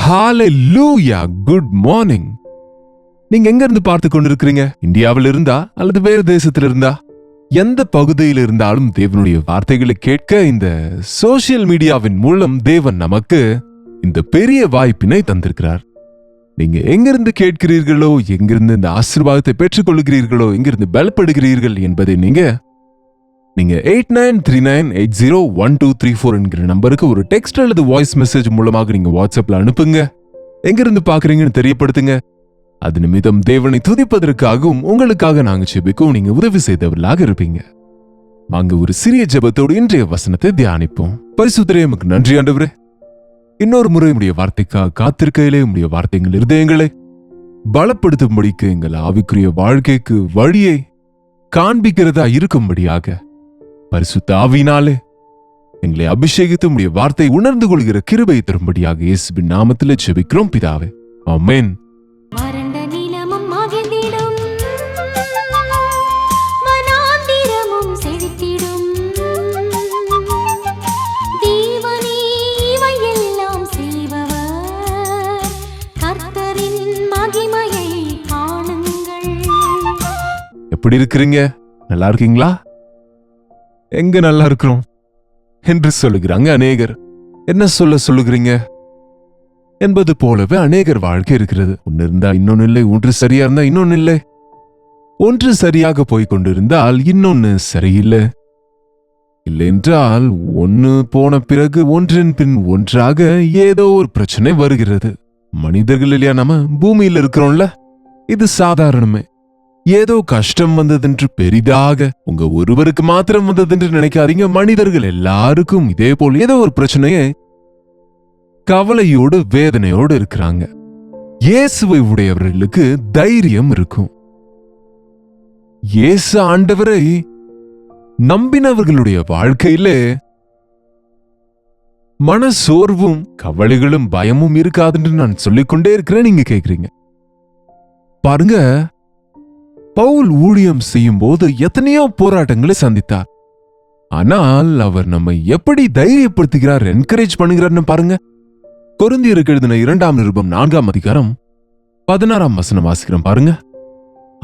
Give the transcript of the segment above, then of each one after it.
ஹalleluya, good morning. நீங்க எங்க இருந்து பார்த்து கொண்டிருக்கிறீங்க? இந்தியாவில் இருந்தா அல்லது வேறு தேசத்தில் இருந்தா? எந்த பகுதியில் இருந்தாலும் தேவனுடைய வார்த்தைகளை கேட்க இந்த சோசியல் மீடியாவின் மூலம் தேவன் நமக்கு இந்த பெரிய வாய்ப்பினை தந்திருக்கிறார். நீங்க எங்கிருந்து கேட்கிறீர்களோ, எங்கிருந்து இந்த ஆசீர்வாதத்தை பெற்றுக் கொள்கிறீர்களோ, எங்கிருந்து பலப்படுகிறீர்கள் என்பதை நீங்க 8939801234 என்கிற நம்பருக்கு ஒரு டெக்ஸ்ட் அல்லது வாய்ஸ் மெசேஜ் மூலமாக நீங்க வாட்ஸ்அப்ல அனுப்புங்க. எங்கிருந்து பாக்குறீங்கன்னு தெரியப்படுத்துங்க. அது நிமித்தம் தேவனை துதிப்பதற்காகவும் உங்களுக்காக நாங்க ஜெபிக்கவும் நீங்க உதவி செய்தவர்களாக இருப்பீங்க. வாங்க ஒரு சிறிய ஜெபத்தோடு இன்றைய வசனத்தை தியானிப்போம். பரிசுத்தரே, எமக்கு நன்றி ஆண்டவரே. இன்னொரு முறை உடைய வார்த்தைக்காக காத்திருக்கையிலே உடைய வார்த்தைகள் இருதயங்களை பலப்படுத்தும்படிக்கு எங்கள் ஆவிக்குரிய வாழ்க்கைக்கு வழியை காண்பிக்கிறதா இருக்கும்படியாக பரிசுத்த ஆவியினாலே எங்களை அபிஷேகித்து உடைய வார்த்தை உணர்ந்து கொள்கிற கிருபை தரும்படியாக இயேசுவின் நாமத்திலே ஜெபிக்கிறோம் பிதாவே, ஆமென். எப்படி இருக்கிறீங்க? நல்லா இருக்கீங்களா? எங்க நல்லா இருக்கிறோம் என்று சொல்லுகிறாங்க அநேகர். என்ன சொல்லுகிறீங்க என்பது போலவே அநேகர் வாழ்க்கை இருக்கிறது. ஒன்னு இருந்தா இன்னொன்னு இல்லை, ஒன்று சரியா இருந்தா இன்னொன்னு இல்லை, ஒன்று சரியாக போய் கொண்டிருந்தால் இன்னொன்னு சரியில்லை, இல்லை என்றால் ஒன்னு போன பிறகு ஒன்றின் பின் ஒன்றாக ஏதோ ஒரு பிரச்சனை வருகிறது. மனிதர்கள் இல்லையா, நம்ம பூமியில இருக்கிறோம்ல, இது சாதாரணமே. ஏதோ கஷ்டம் வந்ததென்று பெரிதாக உங்க ஒருவருக்கு மாத்திரம் வந்ததென்று நினைக்காதீங்க. மனிதர்கள் எல்லாருக்கும் இதே போல் ஏதோ ஒரு பிரச்சனையே கவலையோடு வேதனையோடு இருக்கிறாங்க. இயேசுவை உடையவர்களுக்கு தைரியம் இருக்கும். இயேசு ஆண்டவரை நம்பினவர்களுடைய வாழ்க்கையிலே மன சோர்வும் கவலைகளும் பயமும் இருக்காதுன்னு நான் சொல்லிக்கொண்டே இருக்கிறேன். நீங்க கேக்குறீங்க பாருங்க, பவுல் ஊழியம் செய்யும் போது எத்தனையோ போராட்டங்களை சந்தித்தார். ஆனால் அவர் நம்மை எப்படி தைரியப்படுத்துகிறார், என்கரேஜ் பண்ணுகிறார்னு பாருங்க. கொரிந்தியருக்கு எழுதின 2ஆம் நிருபம் 4ஆம் அதிகாரம் 16ஆம் வசனம் வாசிக்கிறோம் பாருங்க.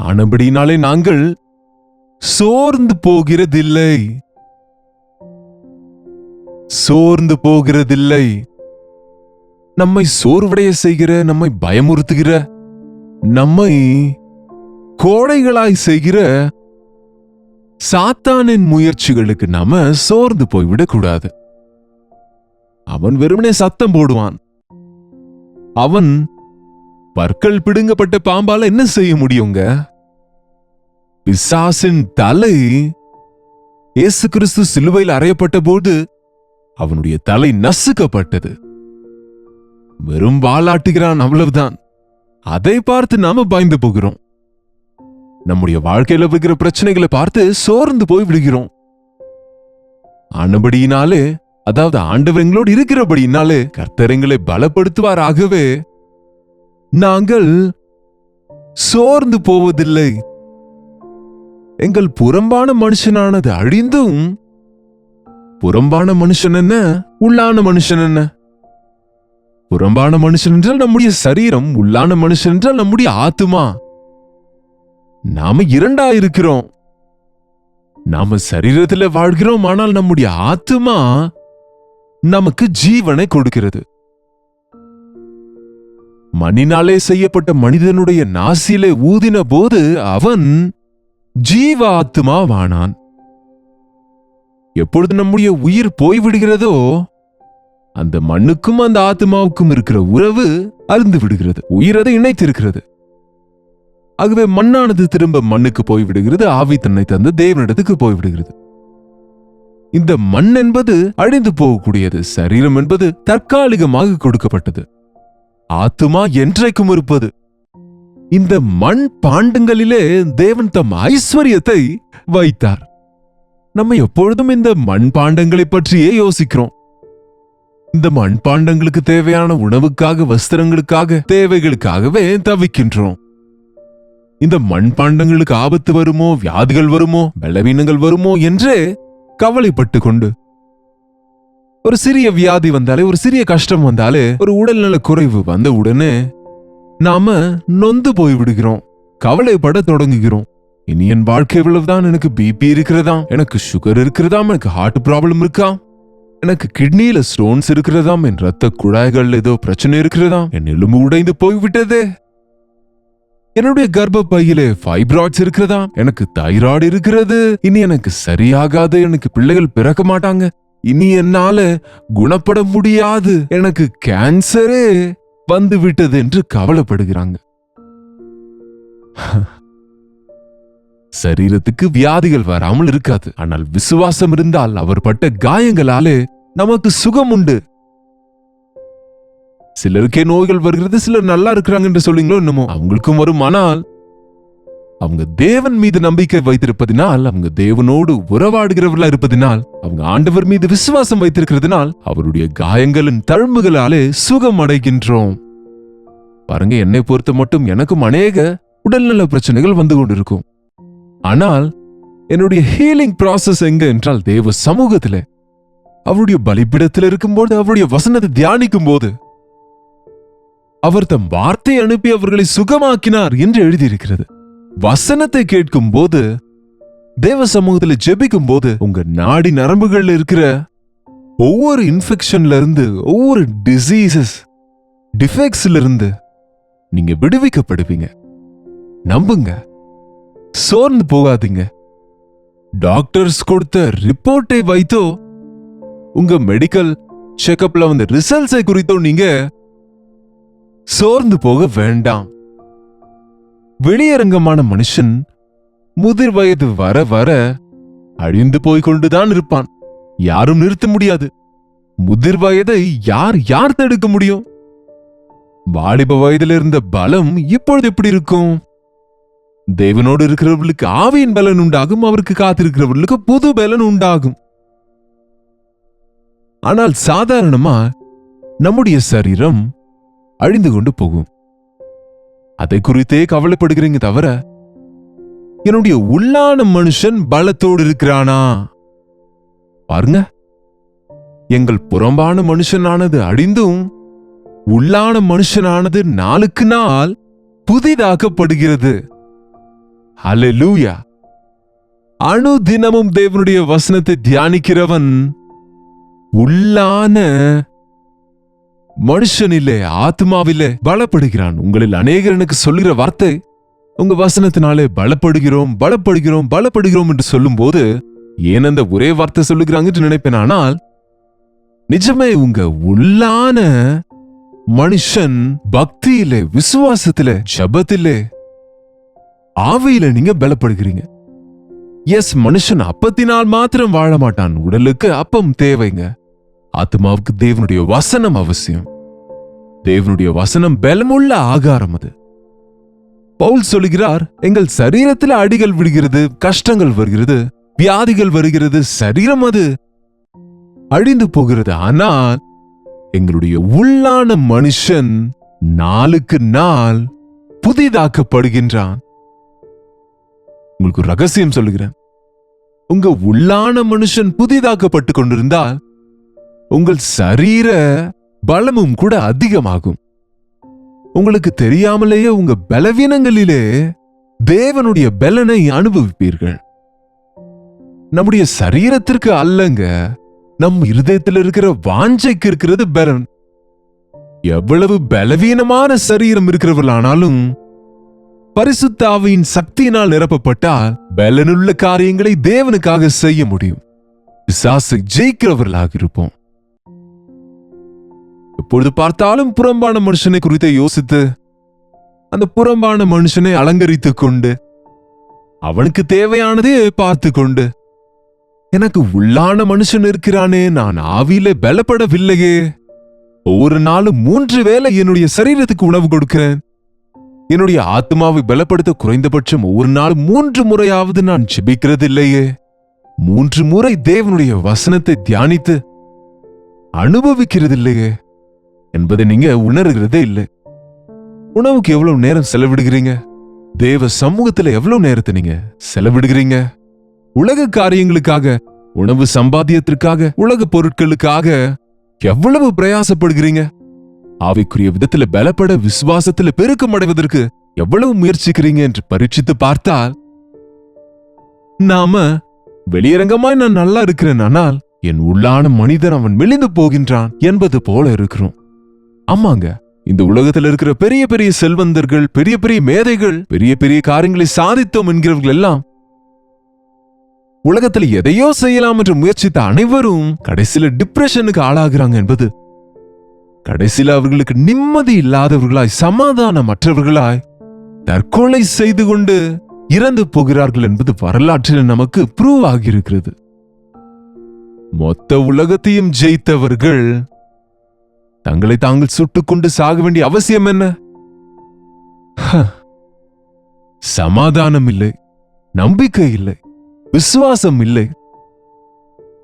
ஆனபடினாலே நாங்கள் சோர்ந்து போகிறதில்லை, சோர்ந்து போகிறதில்லை. நம்மை சோர்வடைய செய்கிற, நம்மை பயமுறுத்துகிற, நம்மை கோடைகளாய் செய்கிற சாத்தானின் முயற்சிகளுக்கு நாம சோர்ந்து போய்விடக் கூடாது. அவன் வெறுமனே சத்தம் போடுவான். அவன் பற்கள் பிடுங்கப்பட்ட பாம்பால என்ன செய்ய முடியுங்க? பிசாசின் தலை இயேசு கிறிஸ்து சிலுவையில் அறையப்பட்ட போது அவனுடைய தலை நசுக்கப்பட்டது. வெறும் வாலாட்டுகிறான், அவ்வளவுதான். அதை பார்த்து நாம பயந்து போகிறோம். நம்முடைய வாழ்க்கையில இருக்கிற பிரச்சனைகளை பார்த்து சோர்ந்து போய் விடுகிறோம். ஆனபடியினாலே, அதாவது ஆண்டவர் எங்களோடு இருக்கிறபடியினாலே கர்த்தர் எங்களை பலப்படுத்துவாராகவே நாங்கள் சோர்ந்து போவதில்லை. எங்கள் புறம்பான மனுஷனானது அழிந்தும், புறம்பான மனுஷன் என்ன, உள்ளான மனுஷன் என்ன? புறம்பான மனுஷன் என்றால் நம்முடைய சரீரம், உள்ளான மனுஷன் என்றால் நம்முடைய ஆத்துமா. நாம இரண்டா இருக்கிறோம். நாம சரீரத்துல வாழ்கிறோம், ஆனால் நம்முடைய ஆத்துமா நமக்கு ஜீவனை கொடுக்கிறது. மண்ணினாலே செய்யப்பட்ட மனிதனுடைய நாசியிலே ஊதின போது அவன் ஜீவ ஆத்துமாவானான். எப்பொழுது நம்முடைய உயிர் போய்விடுகிறதோ அந்த மண்ணுக்கும் அந்த ஆத்மாவுக்கும் இருக்கிற உறவு அருந்து விடுகிறது. உயிர் அதை இணைத்திருக்கிறது. ஆகவே மண்ணானது திரும்ப மண்ணுக்கு போய்விடுகிறது, ஆவி தன்னை தந்து தேவனிடத்துக்கு போய்விடுகிறது. இந்த மண் என்பது அழிந்து போகக்கூடியது, சரீரம் என்பது தற்காலிகமாக கொடுக்கப்பட்டது, ஆத்துமா என்றைக்கும் இருப்பது. இந்த மண் பாண்டங்களிலே தேவன் தம் ஐஸ்வர்யத்தை வைத்தார். நம்ம எப்பொழுதும் இந்த மண் பாண்டங்களை பற்றியே யோசிக்கிறோம். இந்த மண் பாண்டங்களுக்கு தேவையான உணவுக்காக, வஸ்திரங்களுக்காக, தேவைகளுக்காகவே தவிக்கின்றோம். இந்த மண்பாண்டங்களுக்கு ஆபத்து வருமோ, வியாதிகள் வருமோ, பலவீனங்கள் வருமோ என்றே கவலைப்பட்டு கொண்டு ஒரு சிறிய வியாதி வந்தாலே, ஒரு சிறிய கஷ்டம் வந்தாலே, ஒரு உடல்நல குறைவு வந்த உடனே நாம நொந்து போய் விடுகிறோம், கவலைப்பட தொடங்குகிறோம். இனி என் வாழ்க்கை இவ்வளவுதான், எனக்கு பிபி இருக்கிறதாம், எனக்கு சுகர் இருக்கிறதாம், எனக்கு ஹார்ட் ப்ராப்ளம் இருக்கா, எனக்கு கிட்னியில ஸ்டோன்ஸ் இருக்கிறதாம், என் ரத்த குழாய்கள் ஏதோ பிரச்சனை இருக்கிறதாம், என் எலும்பு உடைந்து போய்விட்டதே, என்னுடைய கர்ப்ப பையிலே ஃபைப்ராய்ட்ஸ் இருக்கிறதா, எனக்கு தைராய்டு இருக்கிறது, இனி எனக்கு சரியாகாது, எனக்கு பிள்ளைகள் பிறக்க மாட்டாங்க, இனி என்னால குணப்பட முடியாது, எனக்கு கேன்சரே வந்து விட்டது என்று கவலைப்படுகிறாங்க. சரீரத்துக்கு வியாதிகள் வராமல் இருக்காது, ஆனால் விசுவாசம் இருந்தால் அவர் பட்ட காயங்களாலே நமக்கு சுகம் உண்டு. சிலருக்கே நோய்கள் வருகிறது, சிலர் நல்லா இருக்கிறாங்க என்று சொல்லுங்களோ என்னமோ, அவங்களுக்கும் வரும். ஆனால் அவங்க தேவன் மீது நம்பிக்கை வைத்திருப்பதினால், அவங்க தேவனோடு உறவாடுகிறவர்களா இருப்பதினால், அவங்க ஆண்டவர் மீது விசுவாசம் வைத்திருக்கிறதுனால் அவருடைய காயங்களின் தழும்புகளாலே சுகம் அடைகின்றோம். பாருங்க, என்னை பொறுத்த மட்டும் எனக்கும் அநேக உடல்நல பிரச்சனைகள் வந்து கொண்டிருக்கும். ஆனால் என்னுடைய ஹீலிங் ப்ராசஸ் எங்க என்றால் தேவ சமூகத்திலே, அவருடைய பலிபீடத்தில் இருக்கும்போது, அவருடைய வசனத்தை தியானிக்கும் போது, அவர் தம் வார்த்தை அனுப்பி அவர்களை சுகமாக்கினார் என்று எழுதியிருக்கிறது. வசனத்தை கேட்கும் போது, தேவ சமூகத்தில் ஜெபிக்கும் போது, உங்க நாடி நரம்புகள்ல இருக்கிற ஒவ்வொரு இன்ஃபெக்ஷன்ல இருந்து, ஒவ்வொரு டிசீசஸ் டிஃபெக்ட்ஸ்ல இருந்து நீங்க விடுவிக்கப்படுவீங்க. நம்புங்க, சோர்ந்து போகாதீங்க. டாக்டர்ஸ் கொடுத்த ரிப்போர்ட்டை வைத்தோ, உங்க மெடிக்கல் செக்அப்ல வந்த ரிசல்ட்ஸை குறித்தோ நீங்க சோர்ந்து போக வேண்டாம். வெளியரங்கமான மனுஷன் முதிர் வயது வர வர அழிந்து போய்கொண்டுதான் இருப்பான். யாரும் நிறுத்த முடியாது. முதிர் வயதை யார் தடுக்க முடியும்? வாலிப வயதில் இருந்த பலம் இப்பொழுது எப்படி இருக்கும்? தேவனோடு இருக்கிறவர்களுக்கு ஆவியின் பலன் உண்டாகும், அவருக்கு காத்திருக்கிறவர்களுக்கு புது பலன் உண்டாகும். ஆனால் சாதாரணமா நம்முடைய சரீரம் அழிந்து கொண்டு போகும். அதை குறித்தே கவலைப்படுகிறீங்க தவிர, என்னுடைய உள்ளான மனுஷன் பலத்தோடு இருக்கிறானா? பாருங்க, எங்கள் புறம்பான மனுஷனானது அழிந்தும் உள்ளான மனுஷனானது நாளுக்கு நாள் புதிதாக்கப்படுகிறது. ஹல்லேலூயா! அணு தினமும் தேவனுடைய வசனத்தை தியானிக்கிறவன் உள்ளான மனுஷனிலே, ஆத்மாவிலே பலப்படுகிறான். உங்களில் அநேகர் எனக்கு சொல்லுகிற வார்த்தை, உங்க வசனத்தினாலே பலப்படுகிறோம் பலப்படுகிறோம் பலப்படுகிறோம் என்று சொல்லும் போது, ஏன் அந்த ஒரே வார்த்தை சொல்லுகிறாங்க என்று நினைப்பேன். ஆனால் நிஜமே உங்க உள்ளான மனுஷன் பக்தியிலே, விசுவாசத்திலே, ஜபத்திலே, ஆவியில நீங்க பலப்படுகிறீங்க. எஸ், மனுஷன் அப்பத்தினால் மாத்திரம் வாழ மாட்டான். உடலுக்கு அப்பம் தேவைங்க. ஆத்மாவுக்கு தேவனுடைய வசனம் அவசியம். தேவனுடைய வசனம் பலமுள்ள ஆகாரம். அது பவுல் சொல்லுகிறார், எங்கள் சரீரத்தில் அடிகள் விடுகிறது, கஷ்டங்கள் வருகிறது, வியாதிகள் வருகிறது, சரீரம் அது அழிந்து போகிறது. ஆனால் எங்களுடைய உள்ளான மனுஷன் நாளுக்கு நாள் புதிதாக்கப்படுகின்றான். உங்களுக்கு ஒரு ரகசியம் சொல்லுகிறேன். உங்க உள்ளான மனுஷன் புதிதாக்கப்பட்டு கொண்டிருந்தால் உங்கள் சரீர பலமும் கூட அதிகமாகும். உங்களுக்கு தெரியாமலேயே உங்க பலவீனங்களிலே தேவனுடைய பலனை அனுபவிப்பீர்கள். நம்முடைய சரீரத்திற்கு அல்லங்க, நம் இருதயத்தில் இருக்கிற வாஞ்சைக்கு இருக்கிறது பலன். எவ்வளவு பலவீனமான சரீரம் இருக்கிறவர்களானாலும் பரிசுத்த ஆவியின் சக்தியினால் நிரப்பப்பட்டால் பலனுள்ள காரியங்களை தேவனுக்காக செய்ய முடியும். பிசாசை ஜெயிக்கிறவர்களாக இருப்போம். எப்பொழுது பார்த்தாலும் புறம்பான மனுஷனை குறித்து யோசித்து, அந்த புறம்பான மனுஷனை அலங்கரித்துக் கொண்டு, அவனுக்கு தேவையானதே பார்த்து கொண்டு, எனக்கு உள்ளான மனுஷன் இருக்கிறானே, நான் ஆவியிலே பலப்படவில்லையே, ஒவ்வொரு நாளும் 3 வேளை என்னுடைய சரீரத்துக்கு உணவு கொடுக்கிறேன், என்னுடைய ஆத்மாவை பலப்படுத்த குறைந்தபட்சம் ஒவ்வொரு நாளும் 3 முறையாவது நான் ஜெபிக்கிறது இல்லையே, 3 முறை தேவனுடைய வசனத்தை தியானித்து அனுபவிக்கிறது இல்லையே என்பதை நீங்க உணர்கிறதே இல்லை. உணவுக்கு எவ்வளவு நேரம் செலவிடுகிறீங்க? தேவ சமூகத்துல எவ்வளவு நேரத்தை நீங்க செலவிடுகிறீங்க? உலக காரியங்களுக்காக உணவு சம்பாத்தியத்திற்காக, உலக பொருட்களுக்காக எவ்வளவு பிரயாசப்படுகிறீங்க? ஆவிக்குரிய விதத்துல பலப்பட, விசுவாசத்துல பெருக்கம் அடைவதற்கு எவ்வளவு முயற்சிக்கிறீங்க என்று பரீட்சித்து பார்த்தால், நாம வெளியரங்கமாய் நான் நல்லா இருக்கிறேன், ஆனால் என் உள்ளான மனிதன் அவன் மெலிந்து போகின்றான் என்பது போல இருக்கிறோம். ஆமாங்க, இந்த உலகத்தில் இருக்கிற பெரிய பெரிய செல்வந்தர்கள், பெரிய பெரிய மேதைகள், பெரிய பெரிய காரியங்களை சாதித்தோம் என்கிறவர்கள் எல்லாம் உலகத்தில் எதையோ செய்யலாம் என்று முயற்சித்த அனைவரும் கடைசியில டிப்ரெஷனுக்கு ஆளாகிறாங்க என்பது, கடைசியில அவர்களுக்கு நிம்மதி இல்லாதவர்களாய், சமாதானமற்றவர்களாய் தற்கொலை செய்து கொண்டு இறந்து போகிறார்கள் என்பது வரலாற்றில் நமக்கு ப்ரூவ் ஆகியிருக்கிறது. மொத்த உலகத்தையும் ஜெயித்தவர்கள் தங்களை தாங்கள் சுட்டுக்கொண்டு சாக வேண்டிய அவசியம் என்ன? சமாதானம் இல்லை, நம்பிக்கை இல்லை, விசுவாசம் இல்லை.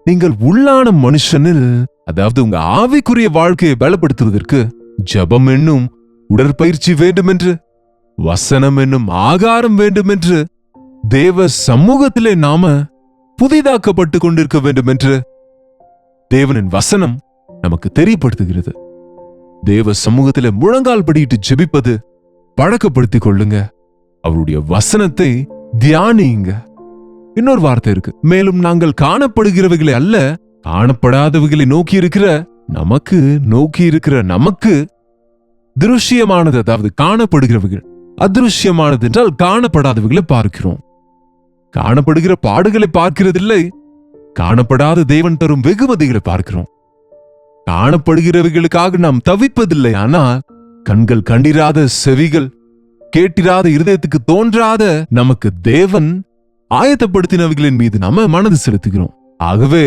நீங்கள் உள்ளான மனுஷனில், அதாவது உங்க ஆவிக்குரிய வாழ்க்கையை பலப்படுத்துவதற்கு ஜெபம் என்னும் உடற்பயிற்சி வேண்டுமென்று, வசனம் என்னும் ஆகாரம் வேண்டுமென்று, தேவ சமூகத்திலே நாம புதிதாக்கப்பட்டு கொண்டிருக்க வேண்டுமென்று தேவனின் வசனம் நமக்கு தெரியப்படுத்துகிறது. தேவ சமூகத்திலே முழங்கால் படியிட்டு ஜெபிப்பது பழக்கப்படுத்திக் கொள்ளுங்க. அவருடைய வசனத்தை தியானியுங்க. இன்னொரு வார்த்தை இருக்கு, மேலும் நாங்கள் காணப்படுகிறவைகளை அல்ல, காணப்படாதவைகளை நோக்கி இருக்கிற நமக்கு திருஷ்யமானது, அதாவது காணப்படுகிறவைகள், அதிருஷ்யமானது என்றால் காணப்படாதவைகளை பார்க்கிறோம். காணப்படுகிற பாடுகளை பார்க்கிறதில்லை, காணப்படாத தேவன் தரும் வெகுமதிகளை பார்க்கிறோம். காணப்படுகிறவைகளுக்காக நாம் தவிப்பதில்லை, ஆனால் கண்கள் கண்டிராத, செவிகள் கேட்டிராத, இருதயத்துக்கு தோன்றாத நமக்கு தேவன் ஆயத்தப்படுத்தினவைகளின் மீது நாம மனது செலுத்துகிறோம். ஆகவே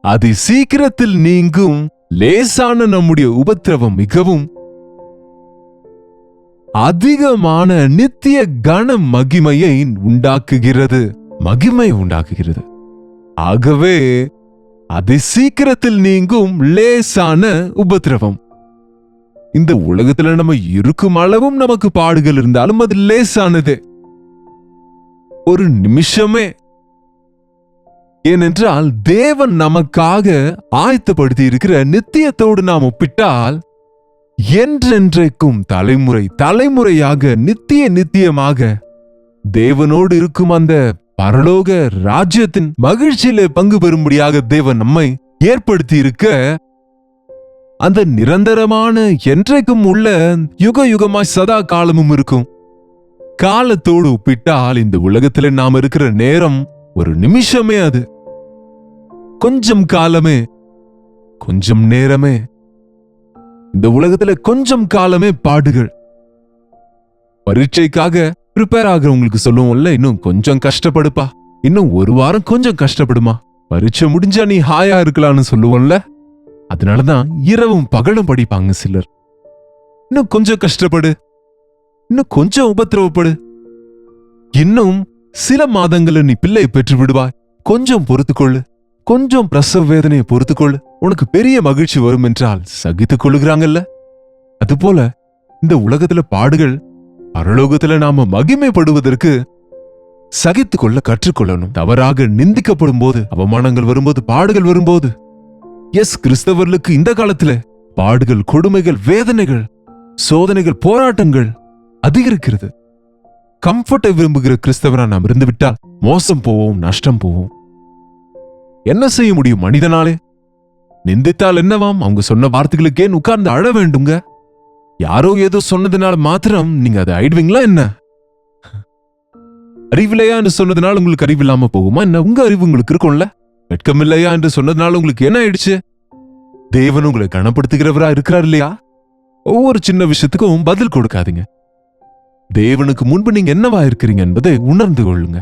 அதி சீக்கிரத்தில் நீங்கும் லேசான நம்முடைய உபத்திரவம் மிகவும் அதிகமான நித்திய கன மகிமையை உண்டாக்குகிறது. ஆகவே அதி சீக்கிரத்தில் நீங்கும் லேசான உபத்திரவம். இந்த உலகத்துல நம்ம இருக்கும் அளவும் நமக்கு பாடுகள் இருந்தாலும் அது லேசானது, ஒரு நிமிஷமே. ஏனென்றால் தேவன் நமக்காக ஆயத்தப்படுத்தி இருக்கிற நித்தியத்தோடு நாம் ஒப்பிட்டால், என்றென்றைக்கும் தலைமுறை தலைமுறையாக நித்தியமாக தேவனோடு இருக்கும் அந்த பரலோக ராஜ்யத்தின் மகிழ்ச்சியிலே பங்கு பெறும்படியாக தேவன் நம்மை ஏற்படுத்தி இருக்க, அந்த நிரந்தரமான என்றைக்கும் உள்ள யுக யுகமாய் சதா காலமும் இருக்கும் காலத்தோடு ஒப்பிட்டால் இந்த உலகத்திலே நாம் இருக்கிற நேரம் ஒரு நிமிஷமே, அது கொஞ்சம் காலமே, கொஞ்சம் நேரமே. இந்த உலகத்துல கொஞ்சம் காலமே பாடுகள். பரீட்சைக்காக ப்ரிப்பேர் ஆகிறவங்களுக்கு சொல்லுவோம்ல, இன்னும் கொஞ்சம் கஷ்டப்படுப்பா, இன்னும் ஒரு வாரம் கொஞ்சம் கஷ்டப்படுமா, பரீட்சை முடிஞ்சா நீ ஹாயா இருக்கலாம்னு சொல்லுவோம்ல. அதனாலதான் இரவும் பகலும் படிப்பாங்க சிலர். இன்னும் கொஞ்சம் கஷ்டப்படு, இன்னும் கொஞ்சம் உபத்திரவப்படு, இன்னும் சில மாதங்களில் நீ பிள்ளை பெற்று விடுவாய், கொஞ்சம் பொறுத்துக்கொள்ளு, கொஞ்சம் பிரசவ வேதனையை பொறுத்துக்கொள்ளு, உனக்கு பெரிய மகிழ்ச்சி வரும் என்றால் சகித்துக் கொள்ளுகிறாங்கல்ல. அதுபோல இந்த உலகத்துல பாடுகள் பரலோகத்துல நாம மகிமைப்படுவதற்கு சகித்துக் கொள்ள கற்றுக்கொள்ளணும். தவறாக நிந்திக்கப்படும் போது, அவமானங்கள் வரும்போது, பாடுகள் வரும்போது, கிறிஸ்தவர்களுக்கு இந்த காலத்துல பாடுகள், கொடுமைகள், வேதனைகள், சோதனைகள், போராட்டங்கள் அதிகரிக்கிறது. கம்ஃபர்ட்டை விரும்புகிற கிறிஸ்தவரா நாம் இருந்து விட்டால் மோசம் போவோம், நஷ்டம் போவோம். என்ன செய்ய முடியும் மனிதனாலே? நிந்தித்தால் என்னவாம்? அவங்க சொன்ன வார்த்தைகளுக்கே உட்கார்ந்து அழ வேண்டுங்க. யாரோ ஏதோ சொன்னதுனால மாத்திரம் நீங்க அதை ஆயிடுவீங்களா என்ன? அறிவில்லையா என்று சொன்னதுனால உங்களுக்கு அறிவில்லாம போகுமா என்ன? உங்க அறிவு உங்களுக்கு இருக்கும்ல. வெட்கமில்லையா என்று சொன்னதுனால உங்களுக்கு என்ன ஆயிடுச்சு? தேவன் உங்களை கனப்படுத்துகிறவரா இருக்கிறார் இல்லையா? ஒவ்வொரு சின்ன விஷயத்துக்கும் பதில் கொடுக்காதீங்க. தேவனுக்கு முன்பு நீங்க என்னவா இருக்கிறீங்க என்பதை உணர்ந்து கொள்ளுங்க.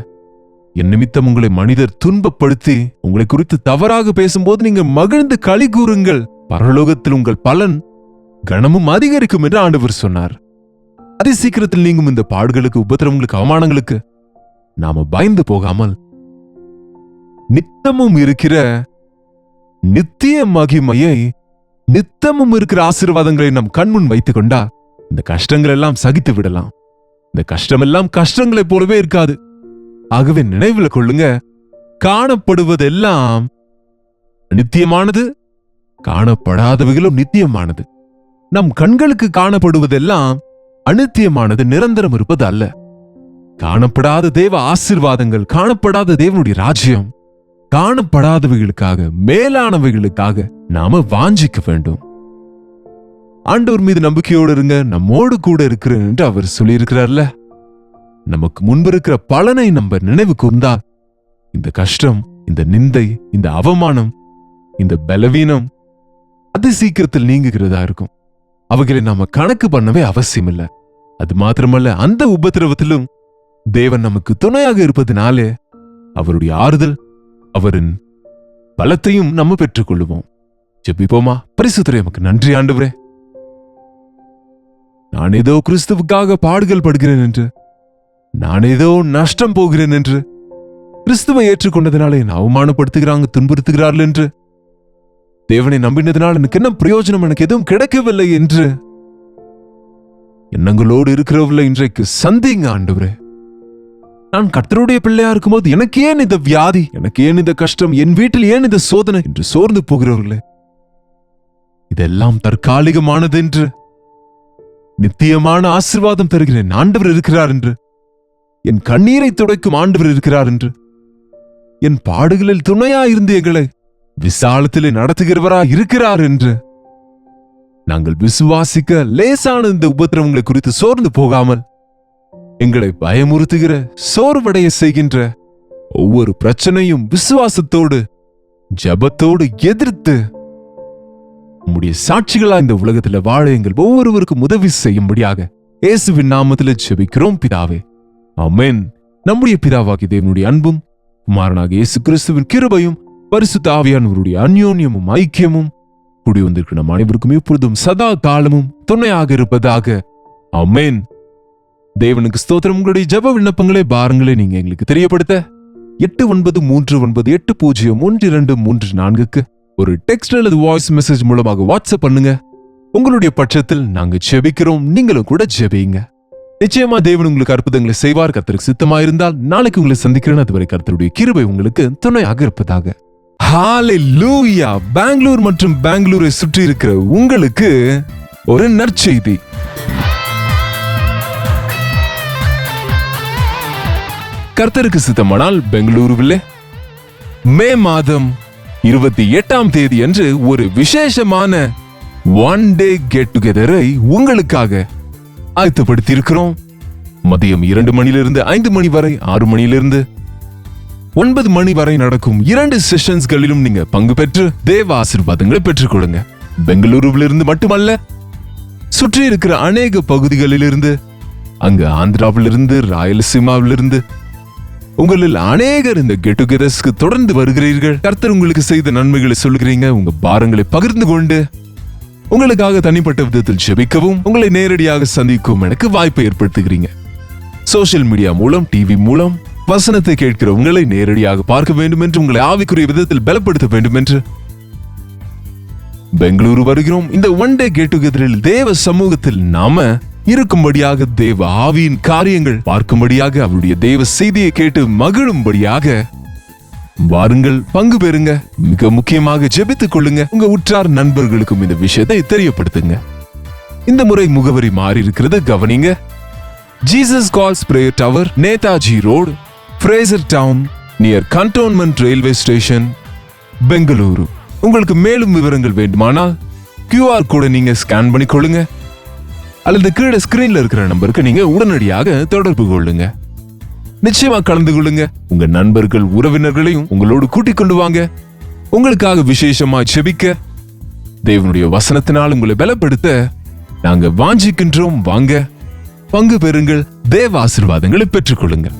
என் நிமித்தம் உங்களை மனிதர் துன்பப்படுத்தி உங்களை குறித்து தவறாக பேசும்போது நீங்க மகிழ்ந்து களி கூறுங்கள், பரலோகத்தில் உங்கள் பலன் கனமும் அதிகரிக்கும் என்று ஆண்டவர் சொன்னார். அதி சீக்கிரத்தில் நீங்கும் இந்த பாடுகளுக்கு, உபத்திரவங்களுக்கு, அவமானங்களுக்கு நாம பயந்து போகாமல் நித்தமும் இருக்கிற நித்திய மகிமையை, நித்தமும் இருக்கிற ஆசீர்வாதங்களை நம் கண்முன் வைத்துக் கொண்டா இந்த கஷ்டங்கள் எல்லாம் சகித்து விடலாம். இந்த கஷ்டமெல்லாம் கஷ்டங்களைப் போலவே இருக்காது. ஆகவே நினைவில் கொள்ளுங்க, காணப்படுவதெல்லாம் நித்தியமானது, காணப்படாதவைகளும் நித்தியமானது. நம் கண்களுக்கு காணப்படுவதெல்லாம் அநித்தியமானது, நிரந்தரம் இருப்பது அல்ல. காணப்படாத தேவ ஆசீர்வாதங்கள், காணப்படாத தேவனுடைய ராஜ்யம், காணப்படாதவைகளுக்காக, மேலானவைகளுக்காக நாம வாஞ்சிக்க வேண்டும். ஆண்டவர் மீது நம்பிக்கையோடு இருங்க, நம்மோடு கூட இருக்கிறேன் என்று அவர் சொல்லியிருக்கிறார்ல. நமக்கு முன்பு இருக்கிற பலனை நம்ம நினைவு கூர்ந்தா இந்த கஷ்டம், இந்த நிந்தை, இந்த அவமானம், இந்த பலவீனம் அது சீக்கிரத்தில் நீங்குகிறதா இருக்கும். அவைகளை நாம கணக்கு பண்ணவே அவசியம் இல்லை. அது மாத்திரமல்ல, அந்த உபத்திரவத்திலும் தேவன் நமக்கு துணையாக இருப்பதினாலே அவருடைய ஆறுதல், அவரின் பலத்தையும் நம்ம பெற்றுக்கொள்ளுவோம். ஜெபிப்போமா? பரிசுத்தரே, நமக்கு நன்றி ஆண்டவரே. நான் ஏதோ கிறிஸ்துவுக்காக பாடுகள் படுகிறேன் என்று, நான் ஏதோ நஷ்டம் போகிறேன் என்று, கிறிஸ்துவை ஏற்றுக்கொண்டதினால என்னை அவமானப்படுத்துகிறாங்க, துன்புறுத்துகிறார்கள் என்று, தேவனை நம்பினதினால் எனக்கு என்ன பிரயோஜனம், எனக்கு எதுவும் கிடைக்கவில்லை என்று எண்ணங்களோடு இருக்கிறவர்கள இன்றைக்கு சந்திங்க ஆண்டவரே. நான் கர்த்தருடைய பிள்ளையா இருக்கும்போது எனக்கு ஏன் இந்த வியாதி, எனக்கு ஏன் இந்த கஷ்டம், என் வீட்டில் ஏன் இந்த சோதனை என்று சோர்ந்து போகிறவர்களே, இதெல்லாம் தற்காலிகமானது என்று, நித்தியமான ஆசீர்வாதம் தருகிறேன் ஆண்டவர் இருக்கிறார் என்று, என் கண்ணீரை துடைக்கும் ஆண்டவர் இருக்கிறார் என்று, என் பாடுகளில் துணையாயிருந்து எங்களை விசாலத்திலே நடத்துகிறவரா இருக்கிறார் என்று நாங்கள் விசுவாசிக்க லேசான இந்த உபத்திரவங்களை குறித்து சோர்ந்து போகாமல், எங்களை பயமுறுத்துகிற, சோர்வடைய செய்கின்ற ஒவ்வொரு பிரச்சனையும் விசுவாசத்தோடு, ஜபத்தோடு எதிர்த்து உம்முடைய சாட்சிகளா இந்த உலகத்தில் வாழ எங்கள் ஒவ்வொருவருக்கும் உதவி செய்யும்படியாக இயேசுவின் நாமத்தில் ஜெபிக்கிறோம் பிதாவே, ஆமென். நம்முடைய பிதாவாகிய தேவனுடைய அன்பும், குமாரனாகிய இயேசு கிறிஸ்துவின் கிருபையும், பரிசுத்த ஆவியானவருடைய அந்யோன்யமும் ஐக்கியமும் கூடி வந்திருக்கிற நம் அனைவருக்கும் எப்பொழுதும் சதா காலமும் துணையாக இருப்பதாக, ஆமென். தேவனுக்கு ஸ்தோத்திரம். உங்களுடைய ஜெப விண்ணப்பங்களே, பாரங்களே நீங்க எங்களுக்கு தெரியப்படுத்த 8939801234 ஒரு டெக்ஸ்ட் அல்லது வாய்ஸ் மெசேஜ் மூலமாக வாட்ஸ்அப் பண்ணுங்க. உங்களுடைய பட்சத்தில் நாங்க ஜெபிக்கிறோம், நீங்களும் கூட ஜெபிங்க. நிச்சயமா தேவன் உங்களுக்கு அற்புதங்களை செய்வார். கர்த்தருக்கு சித்தமாயிருந்தால் நாளைக்கு உங்களை சந்திக்கிறேன். அதுவரை கர்த்தருடைய கிருபை உங்களுக்கு துணையாக இருப்பதாக. ஹalleluya. பெங்களூர் மற்றும் பெங்களூரை சுற்றி இருக்கிற உங்களுக்கு ஒரு நற்செய்தி. கர்த்தருக்கு சித்தமானால் பெங்களூருவிலே மே மாதம் 28ஆம் தேதி அன்று ஒரு விசேஷமான ஒன் டே கெட் டுகெதரை உங்களுக்காக ஆயத்தப்படுத்தியிருக்கிறோம். மதியம் 2 மணியிலிருந்து 5 மணி வரை, 6 மணியிலிருந்து 9 மணி வரை நடக்கும் 2 செஷன்ஸ்களிலும் நீங்க பங்கு பெற்று தேவ ஆசீர்வாதங்களை பெற்றுக்கொள்ளுங்க. பெங்களூருவிலிருந்து மட்டுமல்ல, சுற்றி இருக்கிற அநேக பகுதிகளிலிருந்து, அங்கு ஆந்திராவிலிருந்து, ராயலசீமாவிலிருந்து உங்களில் அநேகர் இந்த கெட் டுகெதர்ஸ்க்கு தொடர்ந்து வருகிறீர்கள். கர்த்தர் உங்களுக்கு செய்த நன்மைகளை சொல்கிறீங்க. உங்க பாரங்களை பகிர்ந்து கொண்டு உங்களுக்காக தனிப்பட்ட விதத்தில் ஜெபிக்கவும், உங்களை நேரடியாக சந்திக்கவும் எனக்கு வாய்ப்பை ஏற்படுத்துகிறீங்க. சோசியல் மீடியா மூலம், டிவி மூலம் வசனத்தை கேட்கிற உங்களை நேரடியாக பார்க்க வேண்டும் என்று, உங்களை ஆவிக்குரிய விதத்தில் பலப்படுத்த வேண்டும் என்று பெங்களூரு வருகிறோம். இந்த ஒன் டே கெட் டுகெதரில் தேவ சமூகத்தில் நாம இருக்கும்படியாக, தேவ ஆவியின் காரியங்கள் பார்க்கும்படியாக, அவருடைய தேவ செய்தியை கேட்டு மகிழும்படியாக வாருங்கள், பங்கு பெறுங்க. மிக முக்கியமாக ஜெபித்துக் கொள்ளுங்க. உங்க உற்றார் நண்பர்களுக்கும் இந்த விஷயத்தை தெரியப்படுத்துங்க. இந்த முறை முகவரி மாறி இருக்கிறது, கவனிங்க. Jesus calls prayer tower, Netaji road, Fraser town, near cantonment railway station, Bengaluru. உங்களுக்கு மேலும் விவரங்கள் வேண்டுமானால் QR கோடை நீங்க ஸ்கேன் பண்ணிக்கொள்ளுங்க, அல்லது கீழே ஸ்கிரீன்ல இருக்கிற நம்பருக்கு நீங்க உடனடியாக தொடர்பு கொள்ளுங்க. நிச்சயமா கலந்து கொள்ளுங்க. உங்க நண்பர்கள், உறவினர்களையும் உங்களோடு கூட்டிக் கொண்டு வாங்க. உங்களுக்காக விசேஷமா ஜெபிக்க, தேவனுடைய வசனத்தினால் உங்களை பலப்படுத்த நாங்க வாஞ்சிக்கின்றோம். வாங்க, பங்கு பெறுங்கள், தேவ ஆசீர்வாதங்களை பெற்றுக்கொள்ளுங்க.